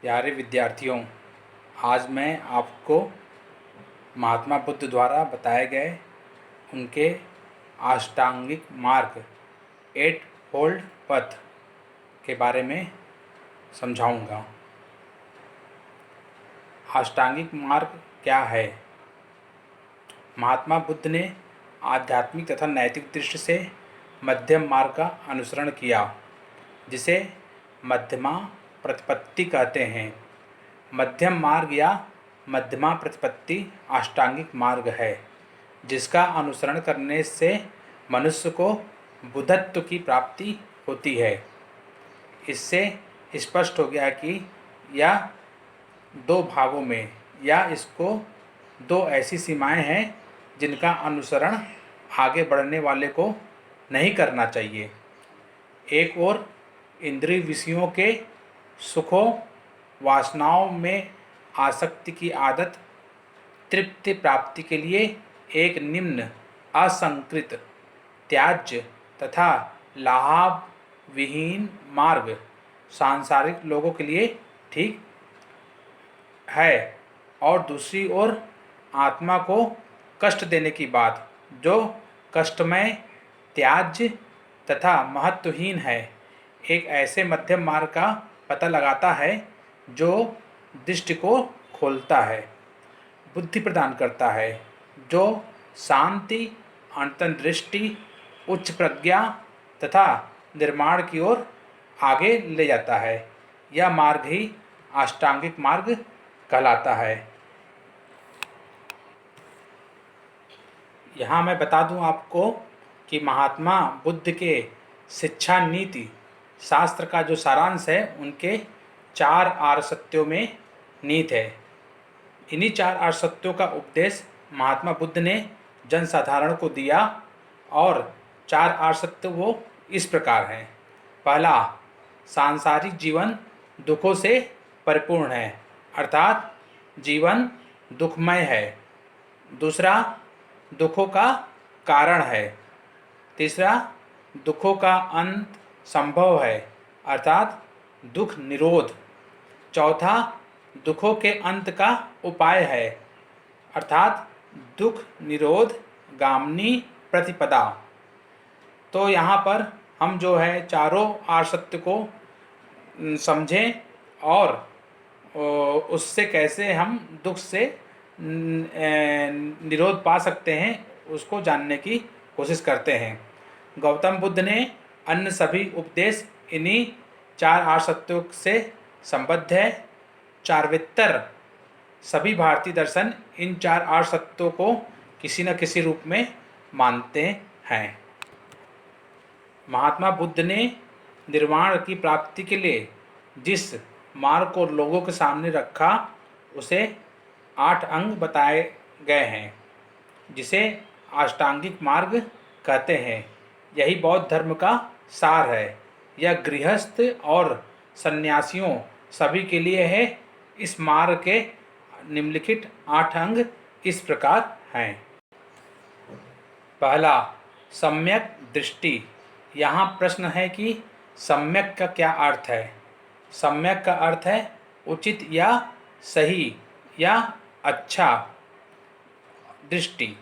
प्यारे विद्यार्थियों, आज मैं आपको महात्मा बुद्ध द्वारा बताए गए उनके अष्टांगिक मार्ग 8 फोल्ड पथ के बारे में समझाऊंगा। अष्टांगिक मार्ग क्या है? महात्मा बुद्ध ने आध्यात्मिक तथा नैतिक दृष्टि से मध्यम मार्ग का अनुसरण किया, जिसे मध्यमा प्रतिपत्ति कहते हैं। मध्यम मार्ग या मध्यमा प्रतिपत्ति अष्टांगिक मार्ग है, जिसका अनुसरण करने से मनुष्य को बुद्धत्व की प्राप्ति होती है। इससे स्पष्ट हो गया कि यह 2 भागों में या इसको 2 ऐसी सीमाएं हैं जिनका अनुसरण आगे बढ़ने वाले को नहीं करना चाहिए। एक ओर इंद्रिय विषयों के सुखों वासनाओं में आसक्ति की आदत तृप्ति प्राप्ति के लिए एक निम्न असंकृत त्याज्य तथा लाभ विहीन मार्ग सांसारिक लोगों के लिए ठीक है, और दूसरी ओर आत्मा को कष्ट देने की बात जो कष्टमय त्याज्य तथा महत्वहीन है, एक ऐसे मध्यम मार्ग का पता लगाता है जो दृष्टि को खोलता है, बुद्धि प्रदान करता है, जो शांति, अंतर्दृष्टि, उच्च प्रज्ञा तथा निर्माण की ओर आगे ले जाता है। यह मार्ग ही अष्टांगिक मार्ग कहलाता है। यहाँ मैं बता दूँ आपको कि महात्मा बुद्ध के शिक्षा नीति शास्त्र का जो सारांश है, उनके 4 आर्य सत्यों में नीत है। इन्हीं 4 आर्य सत्यों का उपदेश महात्मा बुद्ध ने जनसाधारण को दिया, और 4 आर्य सत्य वो इस प्रकार हैं। पहला, सांसारिक जीवन दुखों से परिपूर्ण है, अर्थात जीवन दुखमय है। दूसरा, दुखों का कारण है। तीसरा, दुखों का अंत संभव है, अर्थात दुख निरोध। चौथा, दुखों के अंत का उपाय है, अर्थात दुख निरोध गामिनी प्रतिपदा। तो यहाँ पर हम जो है चारों आर्य सत्य को समझें और उससे कैसे हम दुख से निरोध पा सकते हैं, उसको जानने की कोशिश करते हैं। गौतम बुद्ध ने अन्य सभी उपदेश इन्हीं 4 आर्य सत्यों से संबद्ध है। चारवेत्तर सभी भारतीय दर्शन इन 4 आर्य सत्यों को किसी न किसी रूप में मानते हैं। महात्मा बुद्ध ने निर्वाण की प्राप्ति के लिए जिस मार्ग को लोगों के सामने रखा, उसे 8 अंग बताए गए हैं, जिसे अष्टांगिक मार्ग कहते हैं। यही बौद्ध धर्म का सार है। यह गृहस्थ और सन्यासियों सभी के लिए है। इस मार्ग के निम्नलिखित 8 अंग इस प्रकार हैं। पहला, सम्यक दृष्टि। यहाँ प्रश्न है कि सम्यक का क्या अर्थ है? सम्यक का अर्थ है उचित या सही या अच्छा दृष्टि,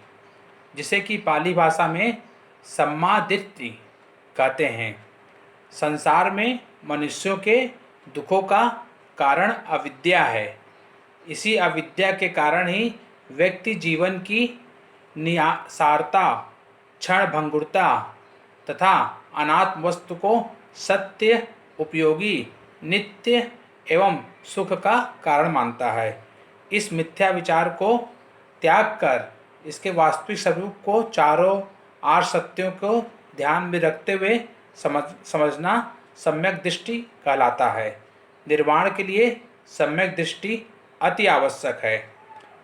जिसे कि पाली भाषा में सम्मादिष्टि कहते हैं। संसार में मनुष्यों के दुखों का कारण अविद्या है। इसी अविद्या के कारण ही व्यक्ति जीवन की निसारता, क्षणभंगुरता तथा अनात्म वस्तु को सत्य, उपयोगी, नित्य एवं सुख का कारण मानता है। इस मिथ्या विचार को त्याग कर इसके वास्तविक स्वरूप को चारों आर्य सत्यों को ध्यान में रखते हुए समझना सम्यक दृष्टि कहलाता है। निर्वाण के लिए सम्यक दृष्टि अति आवश्यक है।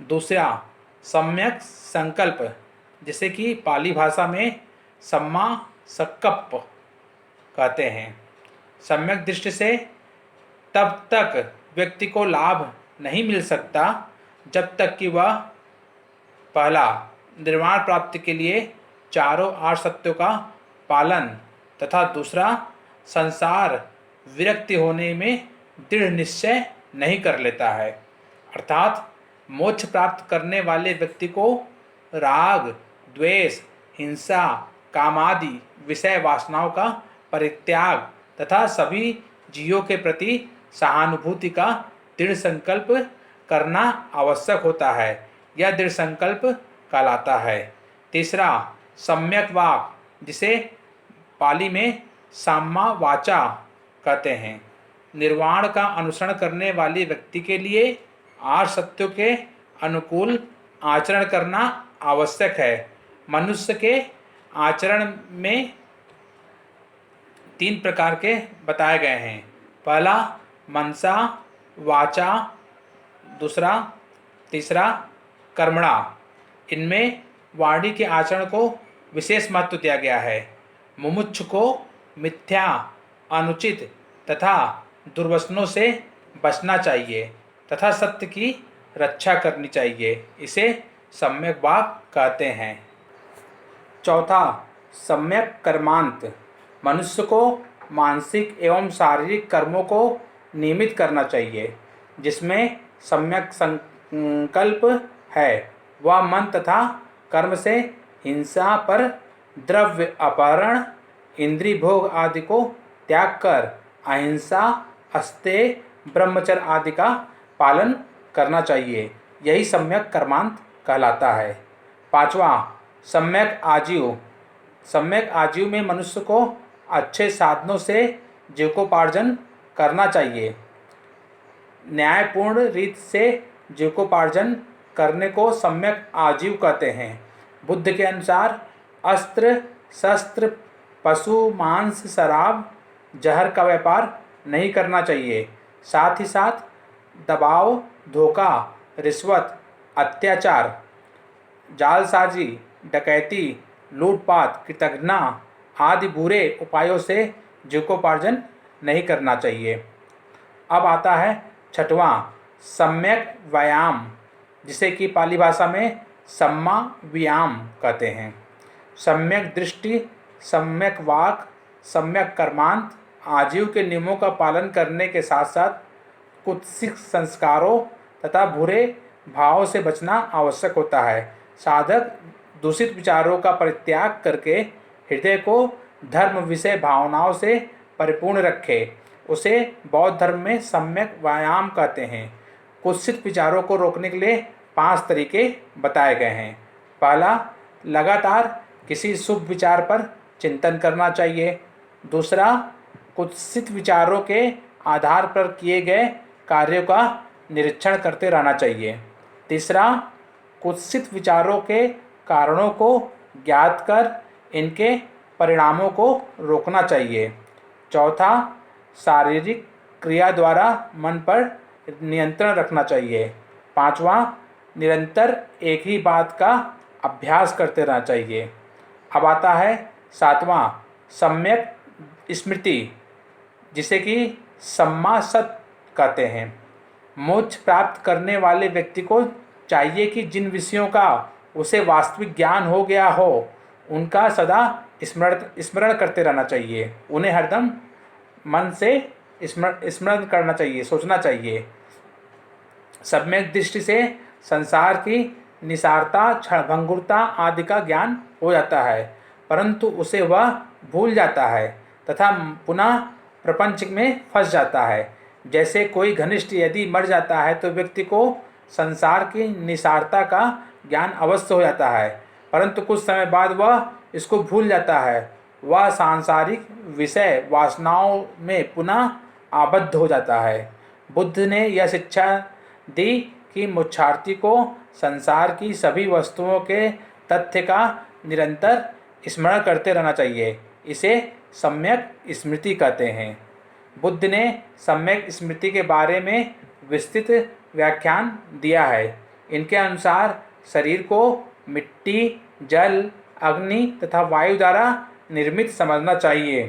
दूसरा, सम्यक संकल्प, जिसे कि पाली भाषा में सम्मा संकप्प कहते हैं। सम्यक दृष्टि से तब तक व्यक्ति को लाभ नहीं मिल सकता जब तक कि वह पहला, निर्वाण प्राप्ति के लिए चारों आर्य सत्यों का पालन तथा दूसरा, संसार विरक्ति होने में दृढ़ निश्चय नहीं कर लेता है। अर्थात मोक्ष प्राप्त करने वाले व्यक्ति को राग, द्वेष, हिंसा, कामादि विषय वासनाओं का परित्याग तथा सभी जीवों के प्रति सहानुभूति का दृढ़ संकल्प करना आवश्यक होता है। यह दृढ़ संकल्प कहलाता है। तीसरा, सम्यक वाक, जिसे पाली में साम्मा वाचा कहते हैं। निर्वाण का अनुसरण करने वाले व्यक्ति के लिए आठ सत्यों के अनुकूल आचरण करना आवश्यक है। मनुष्य के आचरण में 3 प्रकार के बताए गए हैं। पहला मनसा वाचा, दूसरा, तीसरा कर्मणा। इनमें वाणी के आचरण को विशेष महत्व दिया गया है। मुमुक्षु को मिथ्या, अनुचित तथा दुर्वचनों से बचना चाहिए तथा सत्य की रक्षा करनी चाहिए। इसे सम्यक वाक कहते हैं। चौथा, सम्यक कर्मांत। मनुष्य को मानसिक एवं शारीरिक कर्मों को नियमित करना चाहिए, जिसमें सम्यक संकल्प है। वह मन तथा कर्म से हिंसा पर, द्रव्य अपहरण, इंद्रिय भोग आदि को त्याग कर अहिंसा, अस्तेय, ब्रह्मचर्य आदि का पालन करना चाहिए। यही सम्यक कर्मांत कहलाता है। पांचवा, सम्यक आजीव। सम्यक आजीव में मनुष्य को अच्छे साधनों से जीविकोपार्जन करना चाहिए। न्यायपूर्ण रीत से जीविकोपार्जन करने को सम्यक आजीव कहते हैं। बुद्ध के अनुसार अस्त्र, शस्त्र, पशु, मांस, शराब, जहर का व्यापार नहीं करना चाहिए। साथ ही साथ दबाव, धोखा, रिश्वत, अत्याचार, जालसाजी, डकैती, लूटपाट, कृतघ्ना आदि बुरे उपायों से जीविकोपार्जन नहीं करना चाहिए। अब आता है छठवां, सम्यक व्यायाम, जिसे कि पाली भाषा में सम्मा व्यायाम कहते हैं। सम्यक दृष्टि, सम्यक वाक, सम्यक कर्मांत आजीव के नियमों का पालन करने के साथ साथ कुत्सित संस्कारों तथा बुरे भावों से बचना आवश्यक होता है। साधक दूषित विचारों का परित्याग करके हृदय को धर्म विषय भावनाओं से परिपूर्ण रखे, उसे बौद्ध धर्म में सम्यक व्यायाम कहते हैं। कुत्सित विचारों को रोकने के लिए 5 तरीके बताए गए हैं। पहला, लगातार किसी शुभ विचार पर चिंतन करना चाहिए। दूसरा, कुत्सित विचारों के आधार पर किए गए कार्यों का निरीक्षण करते रहना चाहिए। तीसरा, कुत्सित विचारों के कारणों को ज्ञात कर इनके परिणामों को रोकना चाहिए। चौथा, शारीरिक क्रिया द्वारा मन पर नियंत्रण रखना चाहिए। पांचवा, निरंतर एक ही बात का अभ्यास करते रहना चाहिए। अब आता है सातवां, सम्यक स्मृति, जिसे कि सम्मा सत कहते हैं। मोक्ष प्राप्त करने वाले व्यक्ति को चाहिए कि जिन विषयों का उसे वास्तविक ज्ञान हो गया हो, उनका सदा स्मरण करते रहना चाहिए। उन्हें हरदम मन से स्मरण करना चाहिए, सोचना चाहिए। सम्यक दृष्टि से संसार की निसारता, क्षणभंगुरता आदि का ज्ञान हो जाता है, परंतु उसे वह भूल जाता है तथा पुनः प्रपंच में फंस जाता है। जैसे कोई घनिष्ठ यदि मर जाता है तो व्यक्ति को संसार की निसारता का ज्ञान अवश्य हो जाता है, परंतु कुछ समय बाद वह इसको भूल जाता है। वह सांसारिक विषय वासनाओं में पुनः आबद्ध हो जाता है। बुद्ध ने यह शिक्षा दी कि मोक्षार्थी को संसार की सभी वस्तुओं के तथ्य का निरंतर स्मरण करते रहना चाहिए। इसे सम्यक स्मृति कहते हैं। बुद्ध ने सम्यक स्मृति के बारे में विस्तृत व्याख्यान दिया है। इनके अनुसार शरीर को मिट्टी, जल, अग्नि तथा वायु द्वारा निर्मित समझना चाहिए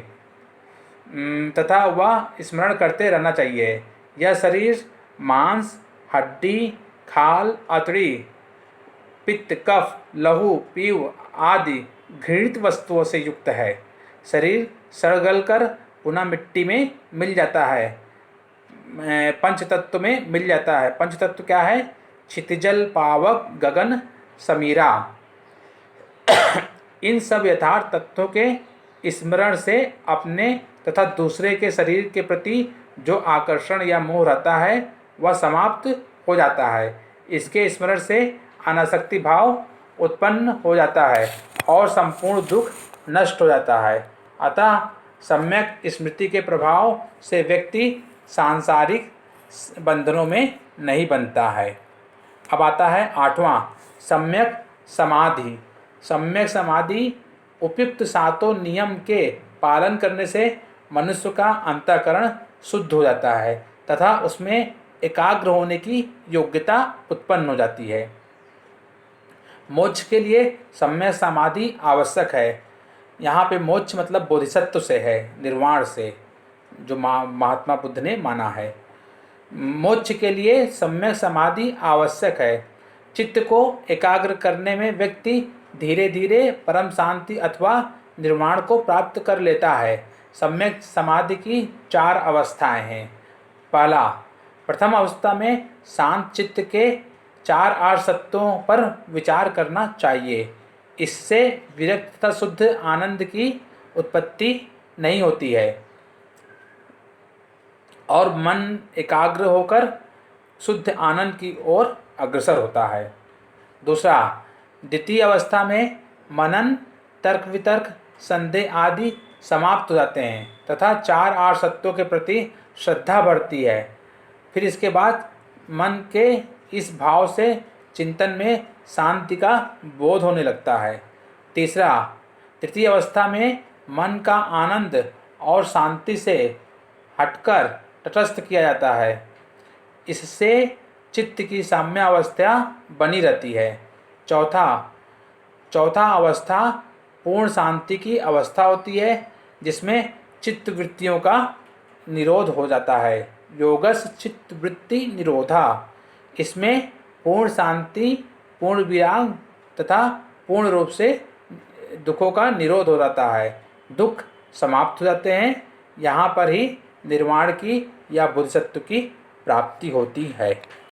तथा वह स्मरण करते रहना चाहिए। यह शरीर मांस, हड्डी, खाल, अतड़ी, पित्त, कफ, लहू, पीव आदि घृणित वस्तुओं से युक्त है। शरीर सड़ गल कर पुनः मिट्टी में मिल जाता है। पंच तत्व में मिल जाता है। पंच तत्व क्या है? क्षितिजल पावक गगन समीरा। इन सब यथार्थ तत्वों के स्मरण से अपने तथा दूसरे के शरीर के प्रति जो आकर्षण या मोह रहता है वह समाप्त हो जाता है। इसके स्मरण से अनासक्ति भाव उत्पन्न हो जाता है और संपूर्ण दुख नष्ट हो जाता है। अतः सम्यक स्मृति के प्रभाव से व्यक्ति सांसारिक बंधनों में नहीं बनता है। अब आता है 8वां, सम्यक समाधि। सम्यक समाधि उपयुक्त सातों नियम के पालन करने से मनुष्य का अंतःकरण शुद्ध हो जाता है तथा उसमें एकाग्र होने की योग्यता उत्पन्न हो जाती है। मोक्ष के लिए सम्यक समाधि आवश्यक है। यहाँ पे मोक्ष मतलब बोधिसत्व से है, निर्वाण से, जो महात्मा बुद्ध ने माना है। मोक्ष के लिए सम्यक समाधि आवश्यक है। चित्त को एकाग्र करने में व्यक्ति धीरे धीरे परम शांति अथवा निर्वाण को प्राप्त कर लेता है। सम्यक समाधि की 4 अवस्थाएं हैं। पहला, प्रथम अवस्था में शांत चित्त के 4 आर्य सत्यों पर विचार करना चाहिए। इससे विरक्त तथा शुद्ध आनंद की उत्पत्ति नहीं होती है और मन एकाग्र होकर शुद्ध आनंद की ओर अग्रसर होता है। दूसरा, द्वितीय अवस्था में मनन, तर्क वितर्क, संदेह आदि समाप्त हो जाते हैं तथा 4 आर्य सत्यों के प्रति श्रद्धा बढ़ती है। फिर इसके बाद मन के इस भाव से चिंतन में शांति का बोध होने लगता है। तीसरा, तृतीय अवस्था में मन का आनंद और शांति से हटकर तटस्थ किया जाता है। इससे चित्त की साम्यावस्था बनी रहती है। चौथा अवस्था पूर्ण शांति की अवस्था होती है जिसमें चित्त वृत्तियों का निरोध हो जाता है। योगस चित्त वृत्ति निरोधा। इसमें पूर्ण शांति, पूर्ण विराग तथा पूर्ण रूप से दुखों का निरोध हो जाता है। दुख समाप्त हो जाते हैं। यहाँ पर ही निर्वाण की या बोधिसत्व की प्राप्ति होती है।